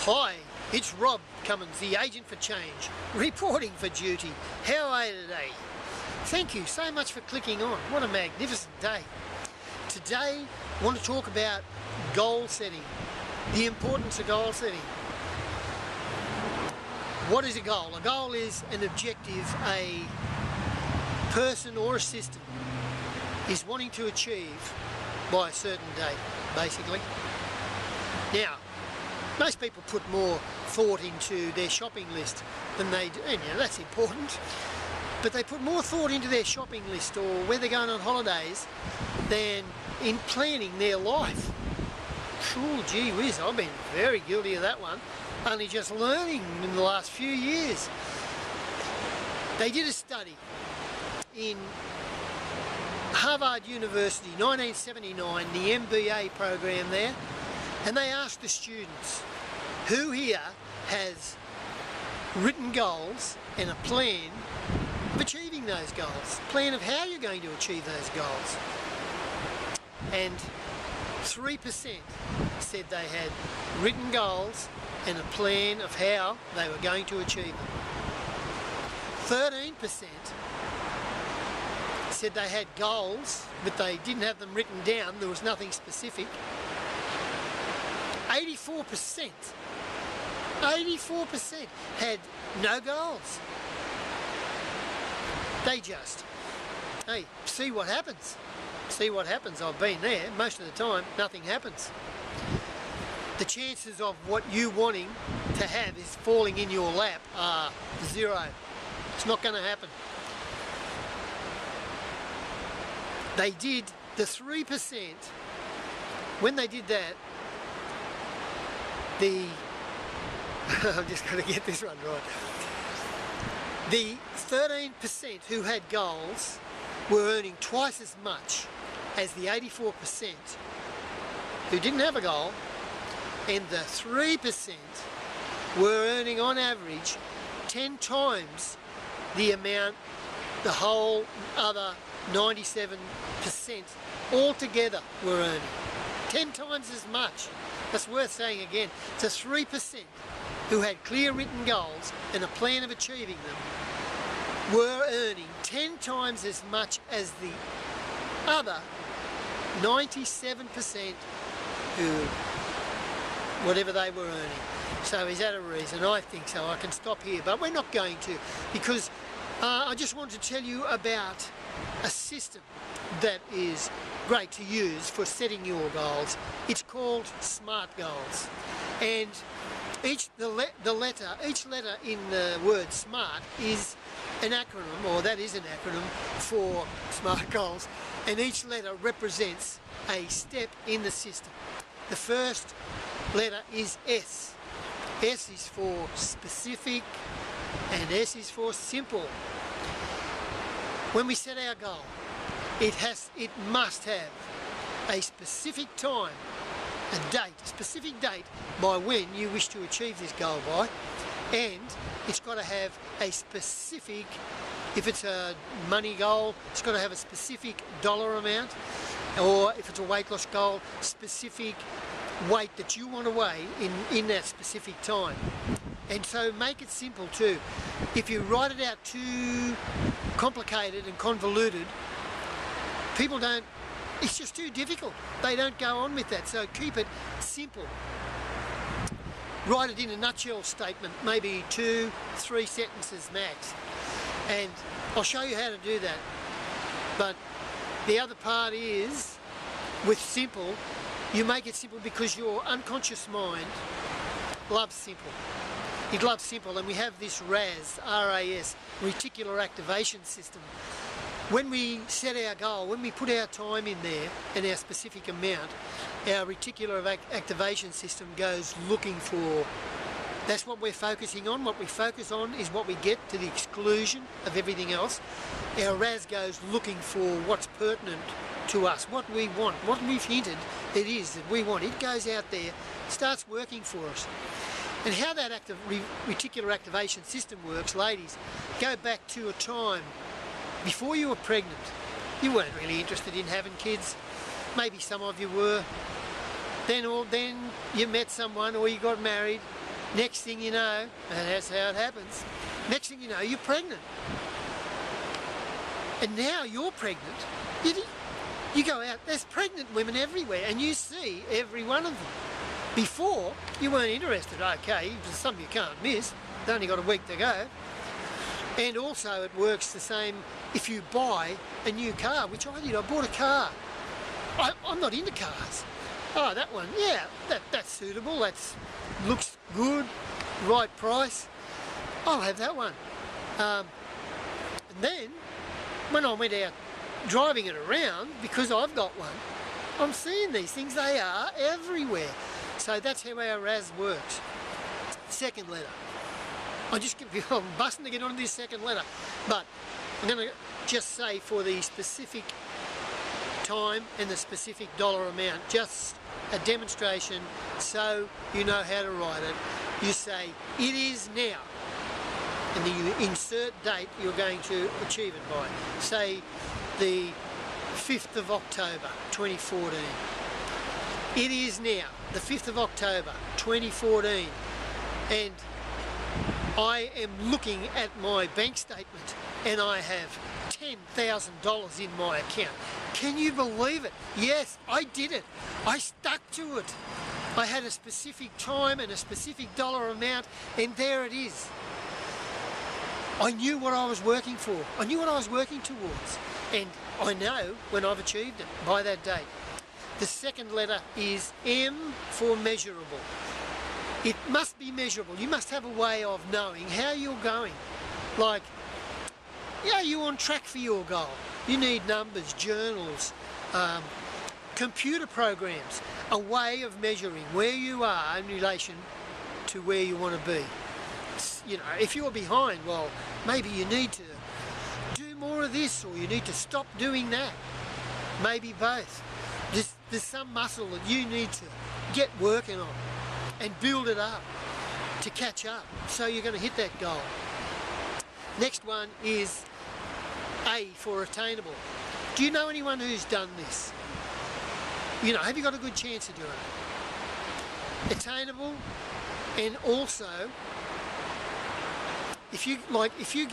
Hi, it's Rob Cummins, the agent for change, reporting for duty. How are you today? Thank you so much for clicking on. What a magnificent day. Today, I want to talk about goal setting, the importance of goal setting. What is a goal? A goal is an objective a person or a system is wanting to achieve by a certain date, basically. Now, most people put more thought into their shopping list than they do, and that's important, but they put more thought into their shopping list or where they're going on holidays than in planning their life. Sure, gee whiz, I've been very guilty of that one, only just learning in the last few years. They did a study in Harvard University, 1979, the MBA program there, and they asked the students, who here has written goals and a plan of achieving those goals, plan of how you're going to achieve those goals? And 3% said they had written goals and a plan of how they were going to achieve them. 13% said they had goals, but they didn't have them written down, there was nothing specific. 84% had no goals. They just, hey, see what happens. See what happens. I've been there. Most of the time, nothing happens. The chances of what you wanting to have is falling in your lap are zero. It's not going to happen. They did the 3%, when they did that, I'm just going to get this one right. The 13% who had goals were earning twice as much as the 84% who didn't have a goal, and the 3% were earning on average 10 times the amount the whole other 97% altogether were earning. 10 times as much. That's worth saying again. The 3% who had clear written goals and a plan of achieving them were earning 10 times as much as the other 97% who, whatever they were earning. So is that a reason? I think so. I can stop here, but we're not going to, because I just want to tell you about a system that is great to use for setting your goals. It's called SMART goals, and each letter in the word SMART is an acronym, or that is an acronym for SMART goals, and each letter represents a step in the system. The first letter is S. S is for specific and S is for simple. When we set our goal, it must have a specific time, a specific date by when you wish to achieve this goal by, and it's got to have a specific, if it's a money goal, it's got to have a specific dollar amount, or if it's a weight loss goal, specific weight that you want to weigh in that specific time. And so make it simple too. If you write it out too complicated and convoluted, people don't, it's just too difficult. They don't go on with that. So keep it simple. Write it in a nutshell statement, maybe 2-3 sentences max. And I'll show you how to do that. But the other part is, with simple, you make it simple because your unconscious mind loves simple. It loves simple, and we have this RAS, R-A-S, reticular activation system. When we set our goal, when we put our time in there and our specific amount, our reticular activation system goes looking for, that's what we're focusing on. What we focus on is what we get, to the exclusion of everything else. Our RAS goes looking for what's pertinent to us, what we want, what we've hinted it is that we want. It goes out there, starts working for us. And how that reticular activation system works, ladies, go back to a time before you were pregnant. You weren't really interested in having kids. Maybe some of you were. Then you met someone, or you got married, Next thing you know, and that's how it happens, next thing you know, you're pregnant. And now you're pregnant. You go out, there's pregnant women everywhere, and you see every one of them. Before, you weren't interested. Okay, there's some you can't miss. They've only got a week to go. And also it works the same if you buy a new car, which I did. I bought a car. I'm not into cars. Oh, that one, yeah, that's suitable. Looks good, right price. I'll have that one. And then, when I went out driving it around, because I've got one, I'm seeing these things. They are everywhere. So that's how our RAS works. Second letter. I'm busting to get on this second letter, but I'm going to just say for the specific time and the specific dollar amount, just a demonstration so you know how to write it. You say, it is now, and then you insert date you're going to achieve it by. Say the 5th of October 2014. It is now the 5th of October 2014, and I am looking at my bank statement and I have $10,000 in my account. Can you believe it? Yes, I did it. I stuck to it. I had a specific time and a specific dollar amount, and there it is. I knew what I was working for. I knew what I was working towards, and I know when I've achieved it by that date. The second letter is M for measurable. It must be measurable. You must have a way of knowing how you're going. Like, yeah, you're on track for your goal. You need numbers, journals, computer programs, a way of measuring where you are in relation to where you want to be. You know, if you're behind, well, maybe you need to do more of this, or you need to stop doing that. Maybe both. There's some muscle that you need to get working on and build it up to catch up, so you're going to hit that goal. Next one is A for attainable. Do you know anyone who's done this? You know, have you got a good chance of doing it? Attainable, and also if you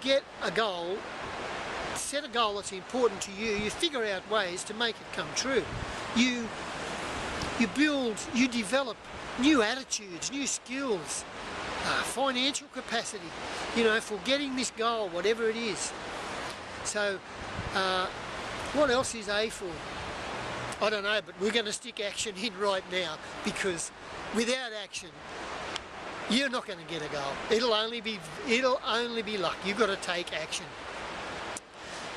get a goal, set a goal that's important to you, you figure out ways to make it come true. You develop new attitudes, new skills, financial capacity, you know, for getting this goal, whatever it is. So, what else is A for? I don't know, but we're going to stick action in right now, because without action, you're not going to get a goal. It'll only be luck. You've got to take action.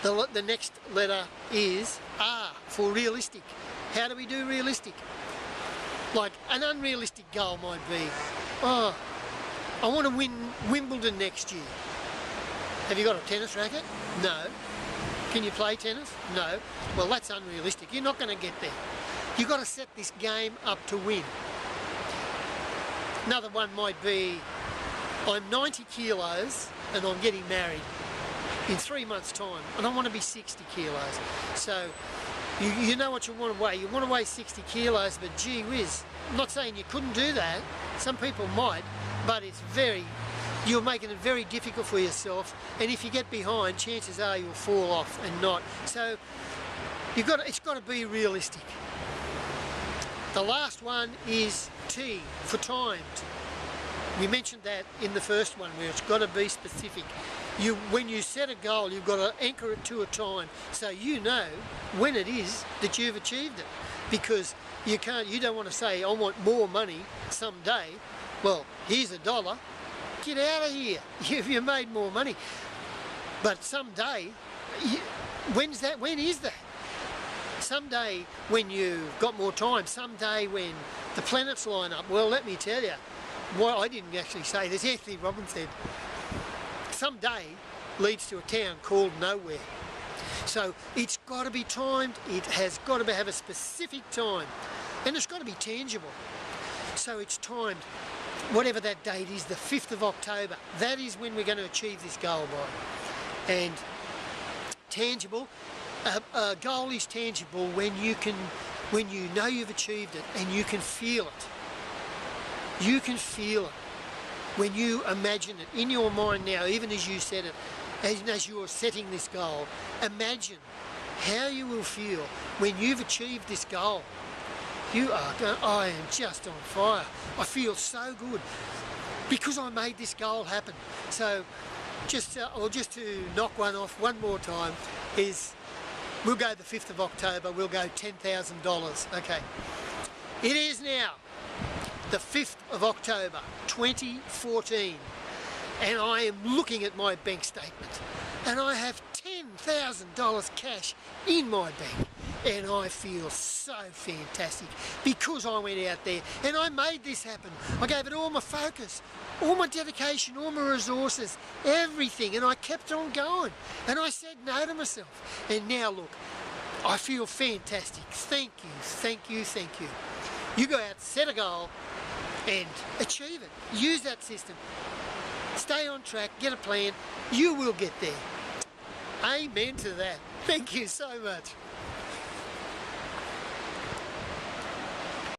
The next letter is R for realistic. How do we do realistic? Like, an unrealistic goal might be, oh, I want to win Wimbledon next year. Have you got a tennis racket? No. Can you play tennis? No. Well, that's unrealistic. You're not going to get there. You've got to set this game up to win. Another one might be, I'm 90 kilos and I'm getting married in 3 months' time, and I want to be 60 kilos. So you know what you want to weigh. You want to weigh 60 kilos, but gee whiz, I'm not saying you couldn't do that. Some people might, but you're making it very difficult for yourself, and if you get behind, chances are you'll fall off and not. So it's got to be realistic. The last one is T for timed. We mentioned that in the first one, where it's got to be specific. When you set a goal, you've got to anchor it to a time, so you know when it is that you've achieved it. Because you don't want to say, I want more money someday. Well, here's $1. Get out of here. You've made more money. But someday, when is that? Someday when you've got more time, someday when the planets line up. Well, let me tell you, I didn't actually say this, Anthony Robbins said, someday leads to a town called nowhere. So it's got to be timed, it has got to have a specific time, and it's got to be tangible. So it's timed, whatever that date is, the 5th of October, that is when we're going to achieve this goal by. And tangible, a goal is tangible when you know you've achieved it and you can feel it. You can feel it when you imagine it in your mind now, even as you said it, as you're setting this goal. Imagine how you will feel when you've achieved this goal. You are going, I am just on fire. I feel so good because I made this goal happen. So just to knock one off one more time is, we'll go the 5th of October, we'll go $10,000. Okay. It is now the 5th of October 2014 and I am looking at my bank statement and I have $10,000 cash in my bank and I feel so fantastic because I went out there and I made this happen. I gave it all my focus, all my dedication, all my resources, everything, and I kept on going and I said no to myself. And now look, I feel fantastic. Thank you, thank you, thank you. You go out, set a goal and achieve it. Use that system. Stay on track, get a plan, you will get there. Amen to that. Thank you so much.